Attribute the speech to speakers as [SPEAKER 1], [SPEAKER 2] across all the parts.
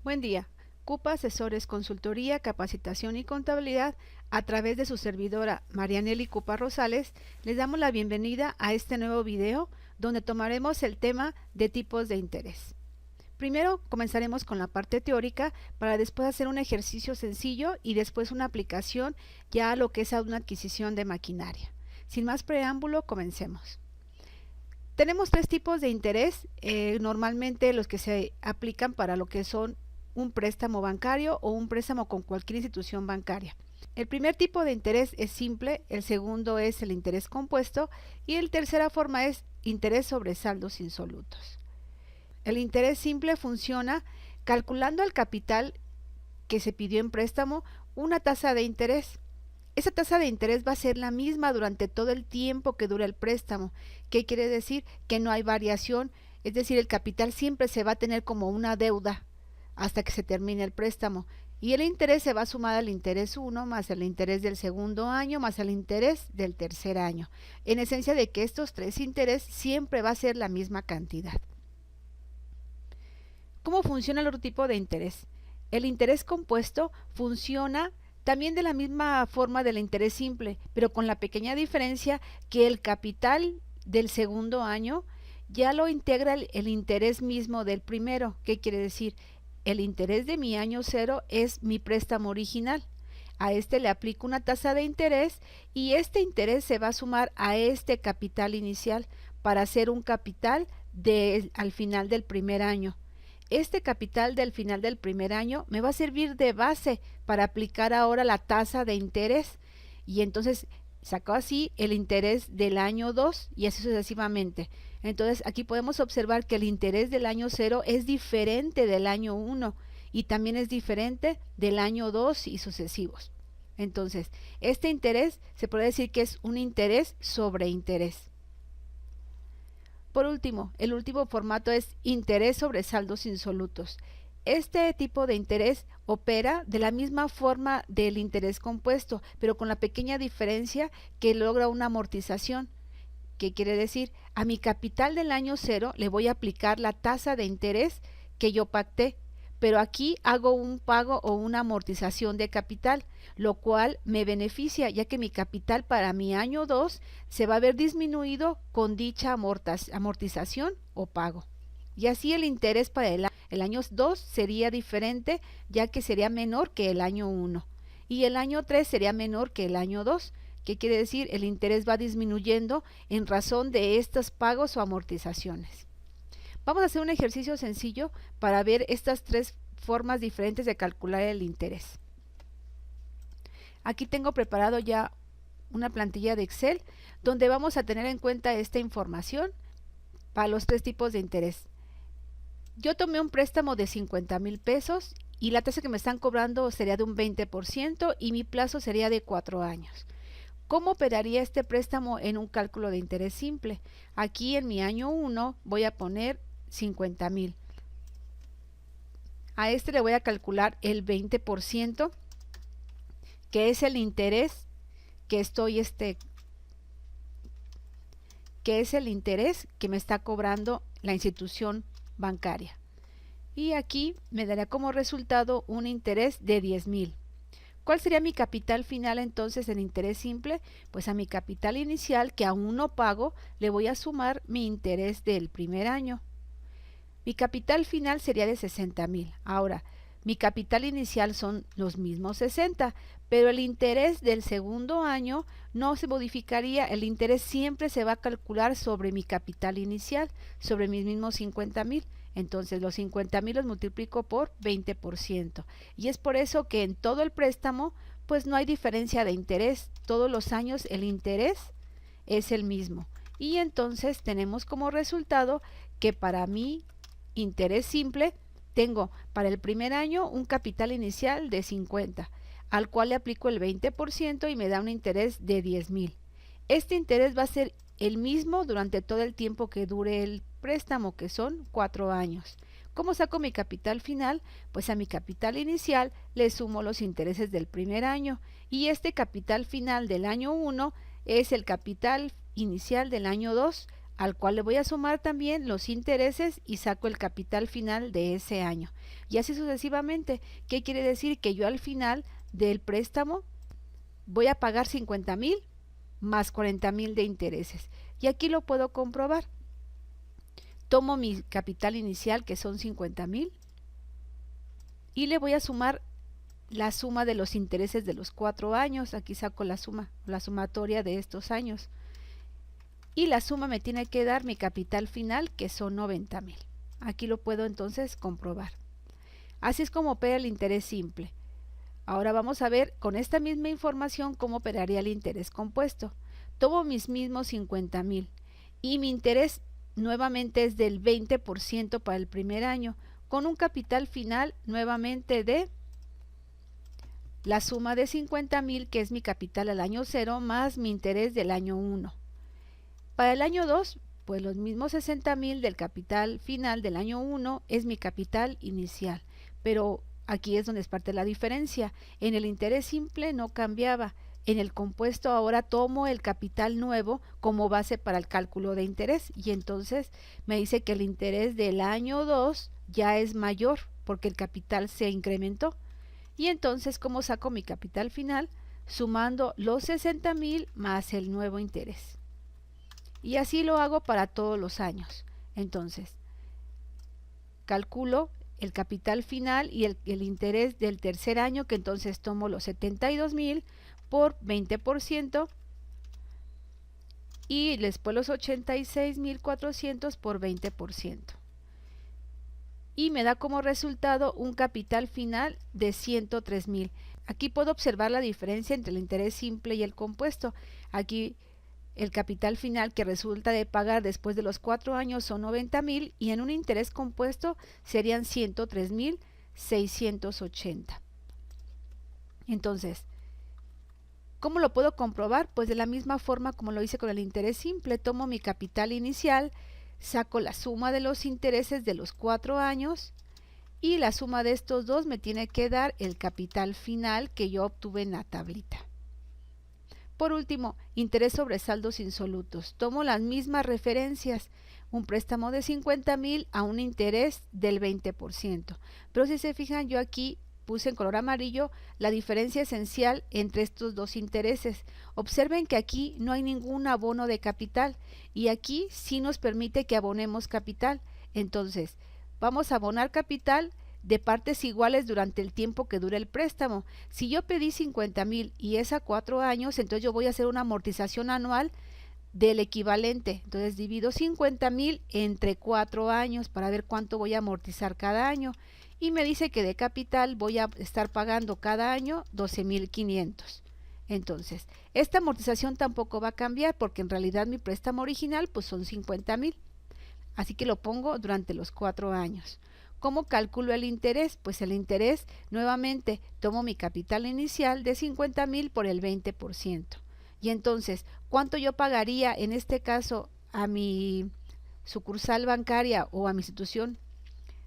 [SPEAKER 1] Buen día. Cupa Asesores Consultoría, Capacitación y Contabilidad, a través de su servidora Marianely Cupa Rosales, les damos la bienvenida a este nuevo video donde tomaremos el tema de tipos de interés. Primero comenzaremos con la parte teórica para después hacer un ejercicio sencillo y después una aplicación ya a lo que es a una adquisición de maquinaria. Sin más preámbulo, comencemos. Tenemos tres tipos de interés, normalmente los que se aplican para lo que son un préstamo bancario o un préstamo con cualquier institución bancaria. El primer tipo de interés es simple, el segundo es el interés compuesto y la tercera forma es interés sobre saldos insolutos. El interés simple funciona calculando al capital que se pidió en préstamo una tasa de interés. Esa tasa de interés va a ser la misma durante todo el tiempo que dura el préstamo. ¿Qué quiere decir? Que no hay variación, es decir, el capital siempre se va a tener como una deuda hasta que se termine el préstamo. Y el interés se va a sumar al interés 1 más el interés del segundo año más el interés del tercer año. En esencia de que estos tres intereses siempre va a ser la misma cantidad. ¿Cómo funciona el otro tipo de interés? El interés compuesto funciona también de la misma forma del interés simple, pero con la pequeña diferencia que el capital del segundo año ya lo integra el interés mismo del primero. ¿Qué quiere decir? El interés de mi año cero es mi préstamo original. A este le aplico una tasa de interés y este interés se va a sumar a este capital inicial para hacer un capital al final del primer año. Este capital del final del primer año me va a servir de base para aplicar ahora la tasa de interés y entonces saco así el interés del año 2 y así sucesivamente. Entonces aquí podemos observar que el interés del año 0 es diferente del año 1 y también es diferente del año 2 y sucesivos. Entonces este interés se puede decir que es un interés sobre interés. Por último, el último formato es interés sobre saldos insolutos. Este tipo de interés opera de la misma forma del interés compuesto, pero con la pequeña diferencia que logra una amortización. ¿Qué quiere decir? A mi capital del año 0 le voy a aplicar la tasa de interés que yo pacté, pero aquí hago un pago o una amortización de capital, lo cual me beneficia ya que mi capital para mi año 2 se va a ver disminuido con dicha amortización o pago. Y así el interés para el año 2 sería diferente ya que sería menor que el año 1 y el año 3 sería menor que el año 2. ¿Qué quiere decir? El interés va disminuyendo en razón de estos pagos o amortizaciones. Vamos a hacer un ejercicio sencillo para ver estas tres formas diferentes de calcular el interés. Aquí tengo preparado ya una plantilla de Excel donde vamos a tener en cuenta esta información para los tres tipos de interés. Yo tomé un préstamo de 50,000 pesos y la tasa que me están cobrando sería de un 20% y mi plazo sería de 4 años. ¿Cómo operaría este préstamo en un cálculo de interés simple? Aquí en mi año 1 voy a poner 50,000. A este le voy a calcular el 20%, que es el interés que me está cobrando la institución bancaria. Y aquí me dará como resultado un interés de 10,000. ¿Cuál sería mi capital final entonces en interés simple? Pues a mi capital inicial, que aún no pago, le voy a sumar mi interés del primer año. Mi capital final sería de 60,000. Ahora, mi capital inicial son los mismos 60, pero el interés del segundo año no se modificaría. El interés siempre se va a calcular sobre mi capital inicial, sobre mis mismos 50,000. Entonces los 50,000 los multiplico por 20%. Y es por eso que en todo el préstamo pues no hay diferencia de interés. Todos los años el interés es el mismo. Y entonces tenemos como resultado que para mi interés simple tengo para el primer año un capital inicial de 50, al cual le aplico el 20% y me da un interés de 10,000. Este interés va a ser el mismo durante todo el tiempo que dure el préstamo, que son 4 años. ¿Cómo saco mi capital final? Pues a mi capital inicial le sumo los intereses del primer año y este capital final del año 1 es el capital inicial del año 2 al cual le voy a sumar también los intereses y saco el capital final de ese año. Y así sucesivamente. ¿Qué quiere decir? Que yo al final del préstamo voy a pagar 50,000 más 40,000 de intereses. Y aquí lo puedo comprobar. Tomo mi capital inicial, que son 50,000, y le voy a sumar la suma de los intereses de los 4 años. Aquí saco la suma, la sumatoria de estos años. Y la suma me tiene que dar mi capital final, que son 90,000. Aquí lo puedo entonces comprobar. Así es como opera el interés simple. Ahora vamos a ver con esta misma información cómo operaría el interés compuesto. Tomo mis mismos 50,000 y mi interés nuevamente es del 20% para el primer año, con un capital final nuevamente de la suma de 50,000, que es mi capital al año 0, más mi interés del año 1. Para el año 2, pues los mismos 60,000 del capital final del año 1 es mi capital inicial, pero aquí es donde es parte la diferencia. En el interés simple no cambiaba. En el compuesto ahora tomo el capital nuevo como base para el cálculo de interés, y entonces me dice que el interés del año 2 ya es mayor porque el capital se incrementó. Y entonces, ¿cómo saco mi capital final? Sumando los 60,000 más el nuevo interés. Y así lo hago para todos los años. Entonces, calculo el capital final y el interés del tercer año, que entonces tomo los 72,000 por 20% y después los 86,400 por 20%. Y me da como resultado un capital final de 103,000. Aquí puedo observar la diferencia entre el interés simple y el compuesto. Aquí el capital final que resulta de pagar después de los 4 años son 90,000 y en un interés compuesto serían 103,680. Entonces, ¿cómo lo puedo comprobar? Pues de la misma forma como lo hice con el interés simple. Tomo mi capital inicial, saco la suma de los intereses de los 4 años y la suma de estos dos me tiene que dar el capital final que yo obtuve en la tablita. Por último, interés sobre saldos insolutos. Tomo las mismas referencias, un préstamo de 50,000 a un interés del 20%. Pero si se fijan, yo aquí puse en color amarillo la diferencia esencial entre estos dos intereses. Observen que aquí no hay ningún abono de capital y aquí sí nos permite que abonemos capital. Entonces, vamos a abonar capital de partes iguales durante el tiempo que dure el préstamo. Si yo pedí 50,000 y es a 4 años, entonces yo voy a hacer una amortización anual del equivalente. Entonces divido 50,000 entre 4 años para ver cuánto voy a amortizar cada año. Y me dice que de capital voy a estar pagando cada año 12,500. Entonces, esta amortización tampoco va a cambiar porque en realidad mi préstamo original pues son 50,000. Así que lo pongo durante los 4 años. ¿Cómo calculo el interés? Pues el interés, nuevamente, tomo mi capital inicial de 50,000 por el 20%. Y entonces, ¿cuánto yo pagaría en este caso a mi sucursal bancaria o a mi institución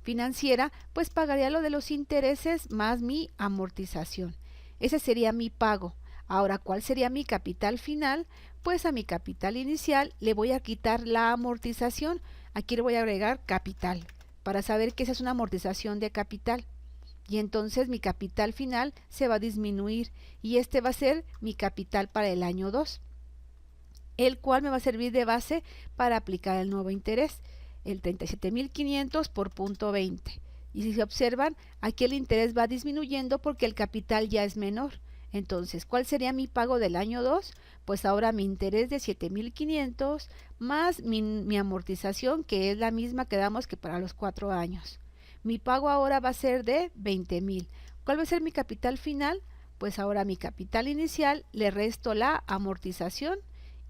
[SPEAKER 1] financiera? Pues pagaría lo de los intereses más mi amortización. Ese sería mi pago. Ahora, ¿cuál sería mi capital final? Pues a mi capital inicial le voy a quitar la amortización. Aquí le voy a agregar capital, para saber que esa es una amortización de capital. Y entonces mi capital final se va a disminuir y este va a ser mi capital para el año 2, el cual me va a servir de base para aplicar el nuevo interés, el 37,500 por punto 20. Y si se observan, aquí el interés va disminuyendo porque el capital ya es menor. Entonces, ¿cuál sería mi pago del año 2? Pues ahora mi interés de 7,500 más mi amortización, que es la misma que damos que para los 4 años. Mi pago ahora va a ser de 20,000. ¿Cuál va a ser mi capital final? Pues ahora mi capital inicial le resto la amortización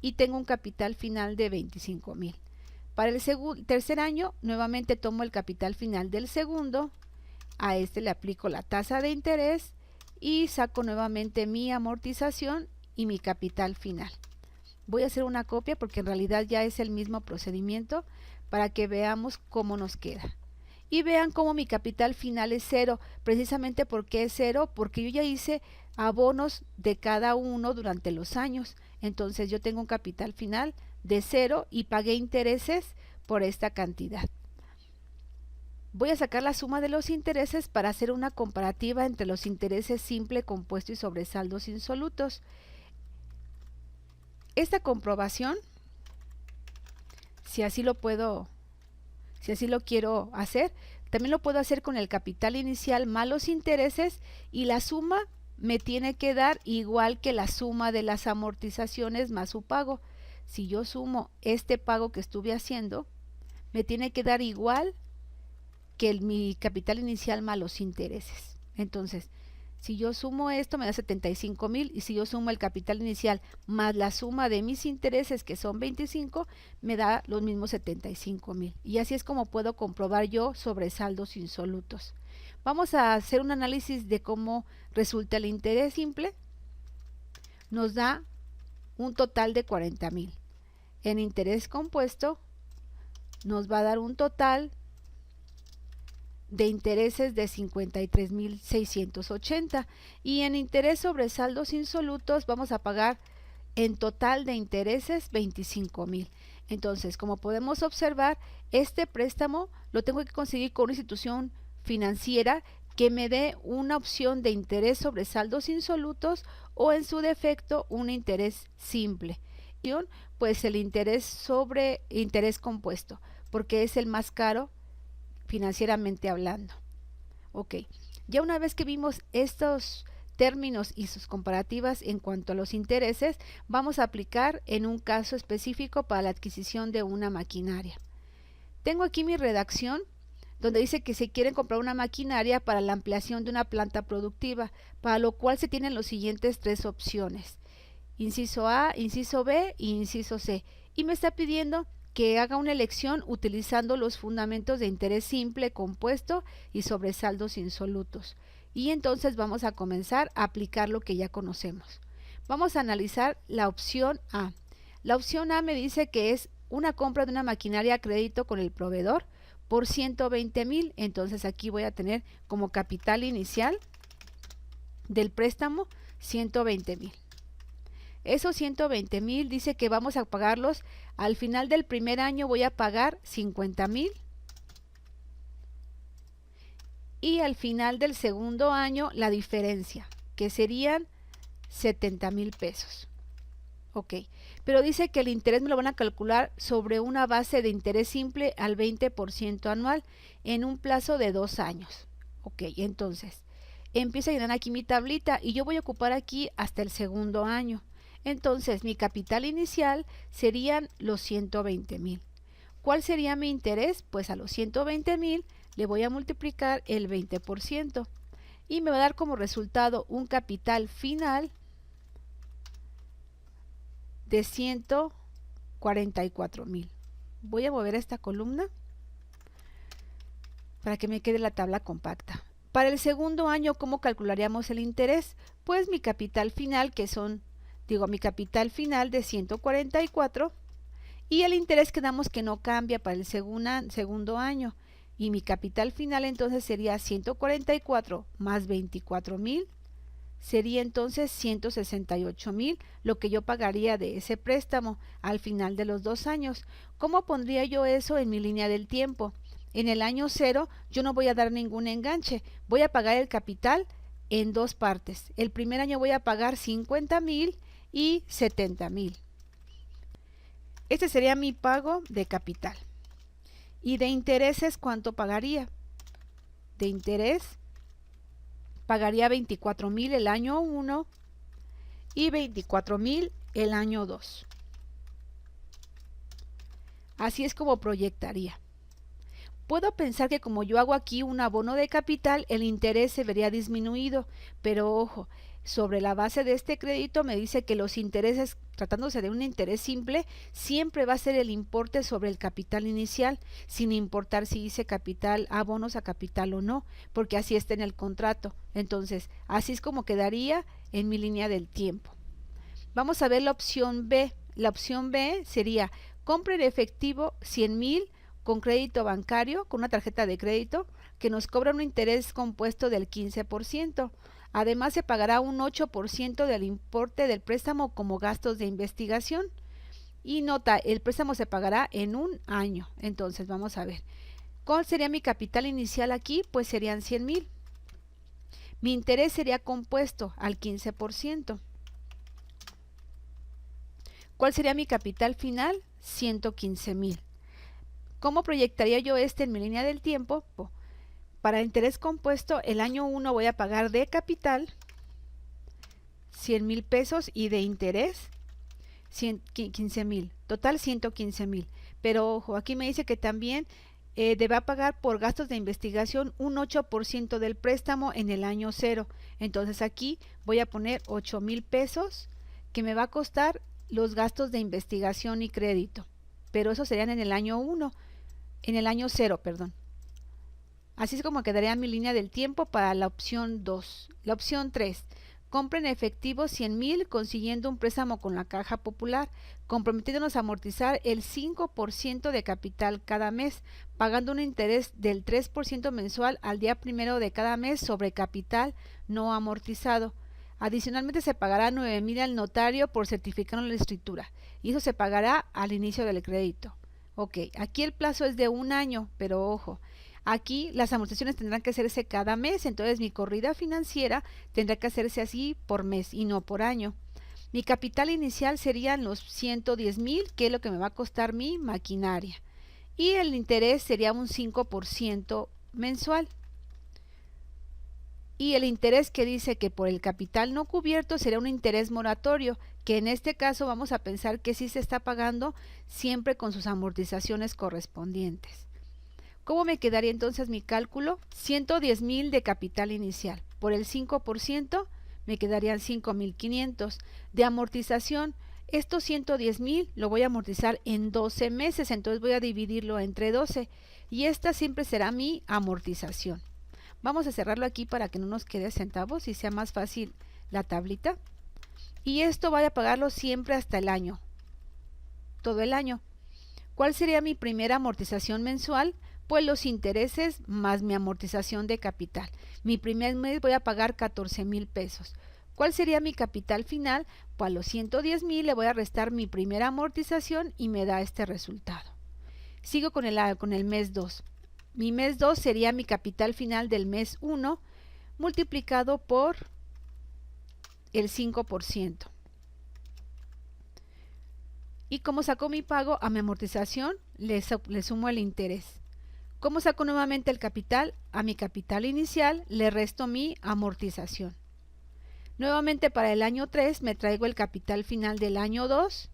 [SPEAKER 1] y tengo un capital final de 25,000. Para el tercer año, nuevamente tomo el capital final del segundo, a este le aplico la tasa de interés y saco nuevamente mi amortización y mi capital final. Voy a hacer una copia porque en realidad ya es el mismo procedimiento para que veamos cómo nos queda. Y vean cómo mi capital final es 0, precisamente porque es 0, porque yo ya hice abonos de cada uno durante los años. Entonces yo tengo un capital final de 0 y pagué intereses por esta cantidad. Voy a sacar la suma de los intereses para hacer una comparativa entre los intereses simple, compuesto y sobresaldos insolutos. Esta comprobación, si así lo quiero hacer, también lo puedo hacer con el capital inicial más los intereses, y la suma me tiene que dar igual que la suma de las amortizaciones más su pago. Si yo sumo este pago que estuve haciendo, me tiene que dar igual que mi capital inicial más los intereses. Entonces, si yo sumo esto me da 75,000, y si yo sumo el capital inicial más la suma de mis intereses, que son 25, me da los mismos 75,000. Y así es como puedo comprobar yo sobresaldos insolutos. Vamos a hacer un análisis de cómo resulta el interés simple. Nos da un total de 40,000. En interés compuesto nos va a dar un total de intereses de 53,680, y en interés sobre saldos insolutos vamos a pagar en total de intereses 25,000. Entonces, como podemos observar, este préstamo lo tengo que conseguir con una institución financiera que me dé una opción de interés sobre saldos insolutos, o en su defecto un interés simple, pues el interés sobre interés compuesto, porque es el más caro financieramente hablando. Ok, ya una vez que vimos estos términos y sus comparativas en cuanto a los intereses, vamos a aplicar en un caso específico para la adquisición de una maquinaria. Tengo aquí mi redacción donde dice que se quiere comprar una maquinaria para la ampliación de una planta productiva, para lo cual se tienen los siguientes 3 opciones: inciso A, inciso B y inciso C, y me está pidiendo que haga una elección utilizando los fundamentos de interés simple, compuesto y sobresaldos insolutos. Y entonces vamos a comenzar a aplicar lo que ya conocemos. Vamos a analizar la opción A. La opción A me dice que es una compra de una maquinaria a crédito con el proveedor por 120,000. Entonces aquí voy a tener como capital inicial del préstamo 120,000. Esos 120,000 dice que vamos a pagarlos al final del primer año. Voy a pagar 50,000, y al final del segundo año la diferencia, que serían 70,000 pesos. Ok, pero dice que el interés me lo van a calcular sobre una base de interés simple al 20% anual en un plazo de 2 años. Ok, entonces empiezo a llenar aquí mi tablita, y yo voy a ocupar aquí hasta el segundo año. Entonces mi capital inicial serían los 120,000. ¿Cuál sería mi interés? Pues a los 120,000 le voy a multiplicar el 20%, y me va a dar como resultado un capital final de 144,000. Voy a mover esta columna para que me quede la tabla compacta. Para el segundo año, ¿cómo calcularíamos el interés? Pues mi capital final, mi capital final de 144, y el interés quedamos que no cambia para el segundo año, y mi capital final entonces sería 144 más 24,000, sería entonces 168,000 lo que yo pagaría de ese préstamo al final de los 2 años. ¿Cómo pondría yo eso en mi línea del tiempo? En el año 0 yo no voy a dar ningún enganche, voy a pagar el capital en 2 partes. El primer año voy a pagar 50,000 y 70,000. Este sería mi pago de capital. Y de intereses, ¿cuánto pagaría? De interés pagaría 24,000 el año 1 y 24,000 el año 2. Así es como proyectaría. Puedo pensar que como yo hago aquí un abono de capital, el interés se vería disminuido, pero ojo, sobre la base de este crédito me dice que los intereses, tratándose de un interés simple, siempre va a ser el importe sobre el capital inicial, sin importar si dice capital, abonos a capital o no, porque así está en el contrato. Entonces, así es como quedaría en mi línea del tiempo. Vamos a ver la opción B. La opción B sería compra en efectivo 100,000 con crédito bancario, con una tarjeta de crédito, que nos cobra un interés compuesto del 15%. Además se pagará un 8% del importe del préstamo como gastos de investigación. Y nota, el préstamo se pagará en un año. Entonces vamos a ver. ¿Cuál sería mi capital inicial aquí? Pues serían 100,000. Mi interés sería compuesto al 15%. ¿Cuál sería mi capital final? 115,000. ¿Cómo proyectaría yo en mi línea del tiempo? Para interés compuesto, el año 1 voy a pagar de capital 100,000 pesos y de interés 15,000. Total 115,000. Pero ojo, aquí me dice que también debe pagar por gastos de investigación un 8% del préstamo en el año 0. Entonces aquí voy a poner 8,000 pesos que me va a costar los gastos de investigación y crédito. Pero esos serían en el año 1, en el año 0, perdón. Así es como quedaría mi línea del tiempo para la opción 2. La opción 3. Compra en efectivo 100,000 consiguiendo un préstamo con la Caja Popular, comprometiéndonos a amortizar el 5% de capital cada mes, pagando un interés del 3% mensual al día primero de cada mes sobre capital no amortizado. Adicionalmente se pagará 9,000 al notario por certificar la escritura y eso se pagará al inicio del crédito. Ok, aquí el plazo es de un año, pero ojo, aquí las amortizaciones tendrán que hacerse cada mes, entonces mi corrida financiera tendrá que hacerse así por mes y no por año. Mi capital inicial serían los 110,000, que es lo que me va a costar mi maquinaria. Y el interés sería un 5% mensual. Y el interés que dice que por el capital no cubierto sería un interés moratorio, que en este caso vamos a pensar que sí se está pagando siempre con sus amortizaciones correspondientes. ¿Cómo me quedaría entonces mi cálculo? 110,000 de capital inicial. Por el 5% me quedarían 5,500. De amortización, estos 110,000 lo voy a amortizar en 12 meses, entonces voy a dividirlo entre 12 y esta siempre será mi amortización. Vamos a cerrarlo aquí para que no nos quede centavos y sea más fácil la tablita. Y esto voy a pagarlo siempre hasta el año, todo el año. ¿Cuál sería mi primera amortización mensual? Pues los intereses más mi amortización de capital. Mi primer mes voy a pagar 14,000 pesos. ¿Cuál sería mi capital final? Pues a los 110,000 le voy a restar mi primera amortización y me da este resultado. Sigo con el mes 2. Mi mes 2 sería mi capital final del mes 1 multiplicado por el 5%. Y como saco mi pago a mi amortización, le sumo el interés. ¿Cómo saco nuevamente el capital? A mi capital inicial le resto mi amortización. Nuevamente para el año 3 me traigo el capital final del año 2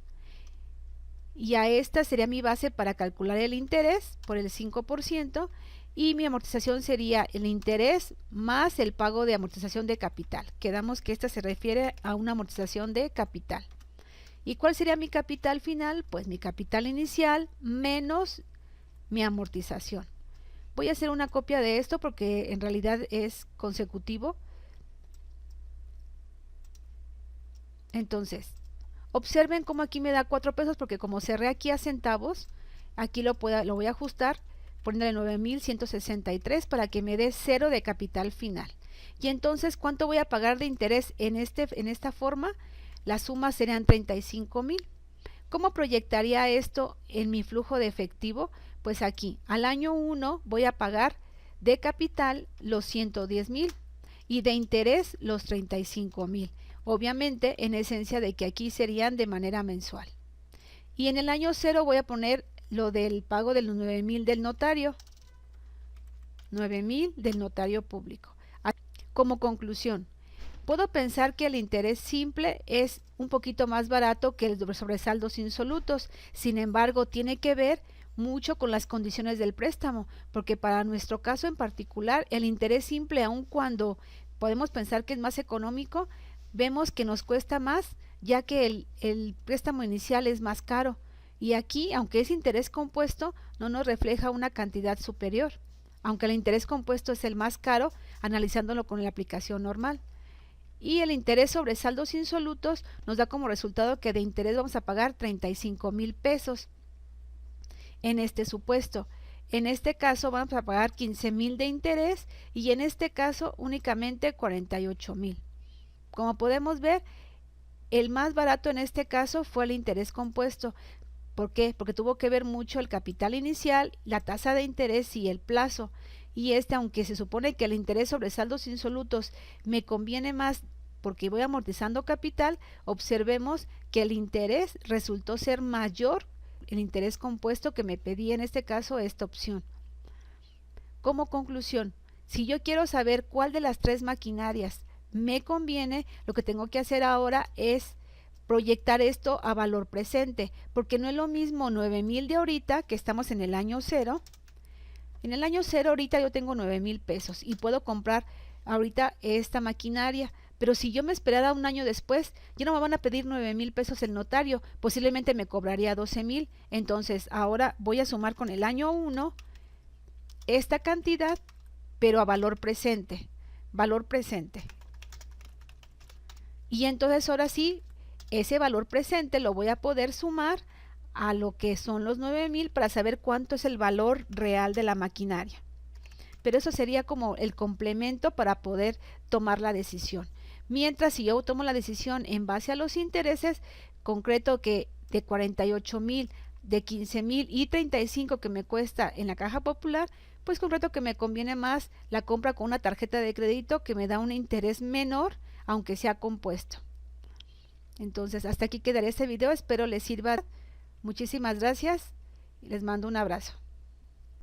[SPEAKER 1] y a esta sería mi base para calcular el interés por el 5% y mi amortización sería el interés más el pago de amortización de capital. Quedamos que esta se refiere a una amortización de capital. ¿Y cuál sería mi capital final? Pues mi capital inicial menos mi amortización. Voy a hacer una copia de esto porque en realidad es consecutivo. Entonces, observen cómo aquí me da 4 pesos porque como cerré aquí a centavos, aquí lo voy a ajustar, ponerle 9,163 para que me dé 0 de capital final. Y entonces, ¿cuánto voy a pagar de interés en esta forma? La suma serían 35,000. ¿Cómo proyectaría esto en mi flujo de efectivo? Pues aquí, al año 1 voy a pagar de capital los 110,000 y de interés los 35,000. Obviamente, en esencia de que aquí serían de manera mensual. Y en el año 0 voy a poner lo del pago de los 9,000 del notario. 9,000 del notario público. Como conclusión, puedo pensar que el interés simple es un poquito más barato que el sobresaldos insolutos. Sin embargo, tiene que ver mucho con las condiciones del préstamo, porque para nuestro caso en particular, el interés simple, aun cuando podemos pensar que es más económico, vemos que nos cuesta más, ya que el préstamo inicial es más caro. Y aquí, aunque es interés compuesto, no nos refleja una cantidad superior, aunque el interés compuesto es el más caro, analizándolo con la aplicación normal. Y el interés sobre saldos insolutos nos da como resultado que de interés vamos a pagar 35,000 pesos. En este supuesto, en este caso vamos a pagar 15,000 de interés y en este caso únicamente 48,000. Como podemos ver, el más barato en este caso fue el interés compuesto, ¿Por qué? Porque tuvo que ver mucho el capital inicial, la tasa de interés y el plazo. Y aunque se supone que el interés sobre saldos insolutos me conviene más porque voy amortizando capital, observemos que el interés resultó ser mayor, el interés compuesto que me pedía en este caso esta opción. Como conclusión, si yo quiero saber cuál de las tres maquinarias me conviene, lo que tengo que hacer ahora es proyectar esto a valor presente, porque no es lo mismo 9,000 de ahorita, que estamos en el año cero. En el año cero ahorita yo tengo 9,000 pesos y puedo comprar ahorita esta maquinaria, pero si yo me esperara un año después, ya no me van a pedir 9,000 pesos el notario, posiblemente me cobraría 12,000. Entonces ahora voy a sumar con el año 1 esta cantidad, pero a valor presente, valor presente. Y entonces ahora sí, ese valor presente lo voy a poder sumar a lo que son los 9,000 para saber cuánto es el valor real de la maquinaria. Pero eso sería como el complemento para poder tomar la decisión. Mientras si yo tomo la decisión en base a los intereses, concreto que de 48,000, de 15,000 y 35 que me cuesta en la Caja Popular, pues concreto que me conviene más la compra con una tarjeta de crédito que me da un interés menor, aunque sea compuesto. Entonces hasta aquí quedaría este video, espero les sirva. Muchísimas gracias y les mando un abrazo.